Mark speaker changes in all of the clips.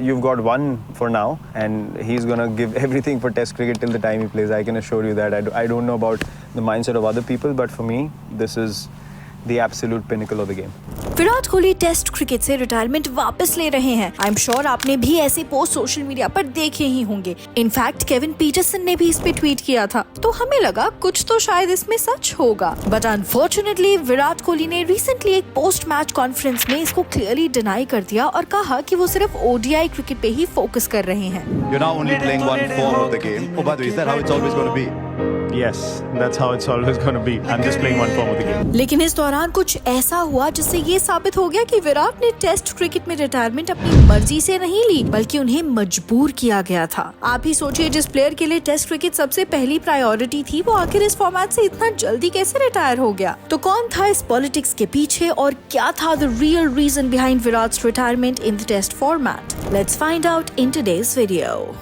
Speaker 1: you've got one for now, and he's gonna give everything for Test cricket till the time he plays. I can assure you that. I don't know about the mindset of other people, but for me, this is the absolute pinnacle of the game.
Speaker 2: Virat Kohli test cricket से retirement वापस ले रहे हैं। I am sure आपने भी ऐसे post social media पर देखे ही होंगे। इनफैक्ट केविन पीटरसन ने भी इस पे ट्वीट किया था, तो हमें लगा कुछ तो शायद इसमें सच होगा। बट अनफॉर्चुनेटली विराट कोहली ने रिसेंटली एक पोस्ट मैच कॉन्फ्रेंस में इसको क्लियरली डिनाई कर दिया और कहा कि वो सिर्फ ओडीआई क्रिकेट पे ही फोकस कर रहे हैं।
Speaker 3: You're now only playing one form of the game. Oh, by the way, is that how it's always going to be?
Speaker 1: Yes, that's how it's always going to be. I'm just playing one form of the game.
Speaker 2: लेकिन इस दौरान कुछ ऐसा हुआ जिससे ये साबित हो गया कि विराट ने टेस्ट क्रिकेट में रिटायरमेंट अपनी मर्जी से नहीं ली, बल्कि उन्हें मजबूर किया गया था। आप ही सोचिए, जिस प्लेयर के लिए टेस्ट क्रिकेट सबसे पहली प्रायोरिटी थी, वो आखिर इस फॉर्मेट से इतना जल्दी कैसे रिटायर हो गया? तो कौन था इस पॉलिटिक्स के पीछे और क्या था the real reason behind Virat's retirement in the test format? Let's find out in today's video.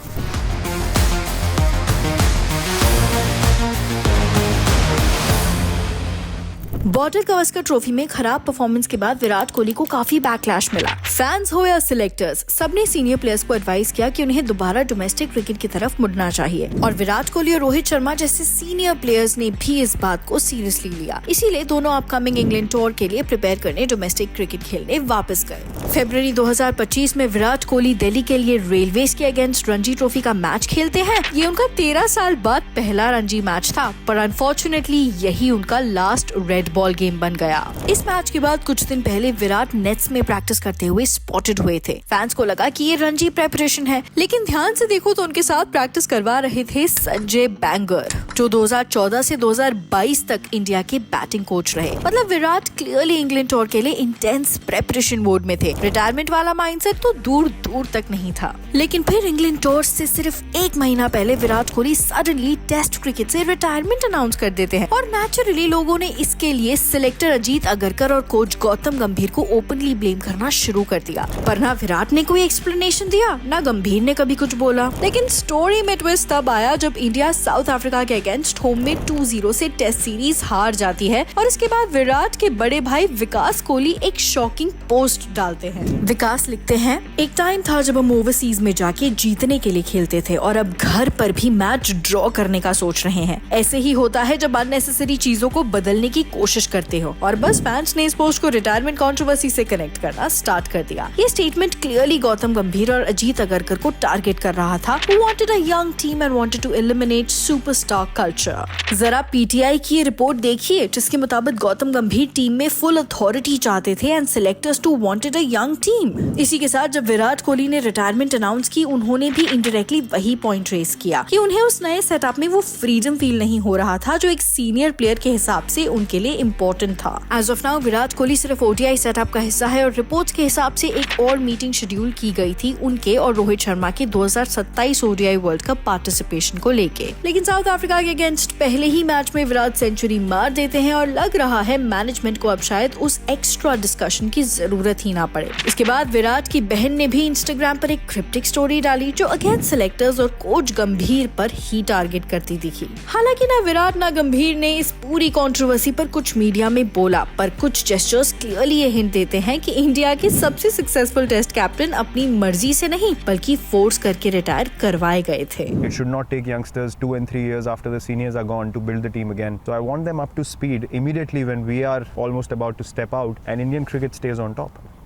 Speaker 2: Border Gavaskar trophy में खराब परफॉर्मेंस के बाद विराट कोहली को काफी बैकलैश मिला। फैंस हो या सिलेक्टर्स, सबने सीनियर प्लेयर्स को एडवाइस किया कि उन्हें दोबारा डोमेस्टिक क्रिकेट की तरफ मुड़ना चाहिए और विराट कोहली और रोहित शर्मा जैसे सीनियर प्लेयर्स ने भी इस बात को सीरियसली लिया। इसीलिए दोनों अपकमिंग इंग्लैंड टूर के लिए प्रिपेयर करने डोमेस्टिक क्रिकेट खेलने वापस गए। फरवरी 2025 में विराट कोहली दिल्ली के लिए रेलवेज के अगेंस्ट रणजी ट्रॉफी का मैच खेलते हैं। ये उनका 13 साल बाद पहला रणजी मैच था, पर अनफॉर्चुनेटली यही उनका लास्ट रेड बॉल गेम बन गया। इस मैच के बाद कुछ दिन पहले विराट नेट्स में प्रैक्टिस करते हुए स्पॉटेड हुए थे। फैंस को लगा कि ये रणजी प्रेपरेशन है, लेकिन ध्यान से देखो तो उनके साथ प्रैक्टिस करवा रहे थे संजय बैंगर, जो 2014 से 2022 तक इंडिया के बैटिंग कोच रहे। मतलब विराट क्लियरली इंग्लैंड टूर के लिए इंटेंस प्रेपरेशन मोड में थे। रिटायरमेंट वाला माइंडसेट तो दूर दूर तक नहीं था। लेकिन फिर इंग्लैंड टूर से सिर्फ 1 महीना पहले Virat Kohli suddenly test cricket से रिटायरमेंट अनाउंस कर देते हैं और नेचुरली लोगों ने इसके लिए सिलेक्टर अजीत अगरकर और कोच गौतम गंभीर को ओपनली ब्लेम करना शुरू कर दिया। पर ना विराट ने कोई एक्सप्लेनेशन दिया, ना गंभीर ने कभी कुछ बोला। लेकिन स्टोरी में ट्विस्ट तब आया जब इंडिया साउथ अफ्रीका के अगेंस्ट होम में 2-0 से टेस्ट सीरीज हार जाती है और इसके बाद विराट के बड़े भाई विकास कोहली एक शॉकिंग पोस्ट डालते हैं। विकास लिखते हैं, एक टाइम था जब हम ओवरसीज में जाके जीतने के लिए खेलते थे और अब घर पर भी मैच ड्रॉ करने का सोच रहे हैं। ऐसे ही होता है जब अननेसेसरी चीजों को बदलने की कोशिश करते हो। और बस फैंस ने इस पोस्ट को रिटायरमेंट कंट्रोवर्सी से कनेक्ट करना स्टार्ट कर दिया। ये स्टेटमेंट क्लियरली गौतम गंभीर और अजीत अगरकर को टारगेट कर रहा था, who wanted a young team and wanted to eliminate superstar culture। जरा पीटीआई की ये रिपोर्ट देखिए, जिसके मुताबिक गौतम गंभीर टीम में फुल अथॉरिटी चाहते थे and selectors too wanted a young team. इसी के साथ जब विराट कोहली ने रिटायरमेंट अनाउंस की, उन्होंने भी इनडायरेक्टली वही पॉइंट रेस किया कि उन्हें उस नए सेटअप में वो फ्रीडम फील नहीं हो रहा था जो एक सीनियर प्लेयर के हिसाब से उनके लिए इम्पोर्टेंट था। As of now Virat Kohli सिर्फ ओडीआई सेटअप का हिस्सा है और रिपोर्ट्स के हिसाब से एक और मीटिंग शेड्यूल की गई थी उनके और रोहित शर्मा के 2027 ओडीआई वर्ल्ड कप पार्टिसिपेशन को लेके। लेकिन साउथ अफ्रीका के अगेंस्ट पहले ही मैच में विराट सेंचुरी मार देते हैं और लग रहा है मैनेजमेंट को अब शायद उस एक्स्ट्रा डिस्कशन की जरूरत ही ना पड़े। इसके बाद विराट की बहन ने भी इंस्टाग्राम पर एक क्रिप्टिक स्टोरी डाली जो अगेंस्ट सिलेक्टर्स और कोच गंभीर पर ही टारगेट करती दिखी। हालांकि ना विराट ना गंभीर ने इस पूरी कंट्रोवर्सी पर कुछ मीडिया में बोला, पर कुछ जेस्चर्स क्लियरली ये हिंट देते हैं कि इंडिया के सबसे सक्सेसफुल टेस्ट कैप्टन अपनी मर्जी से नहीं बल्कि फोर्स करके रिटायर करवाए गए थे।
Speaker 1: It should not take youngsters 2 and 3 years after the seniors are gone to build the team again. So I want them up to speed immediately when we are almost about to step out and Indian cricket stays on top.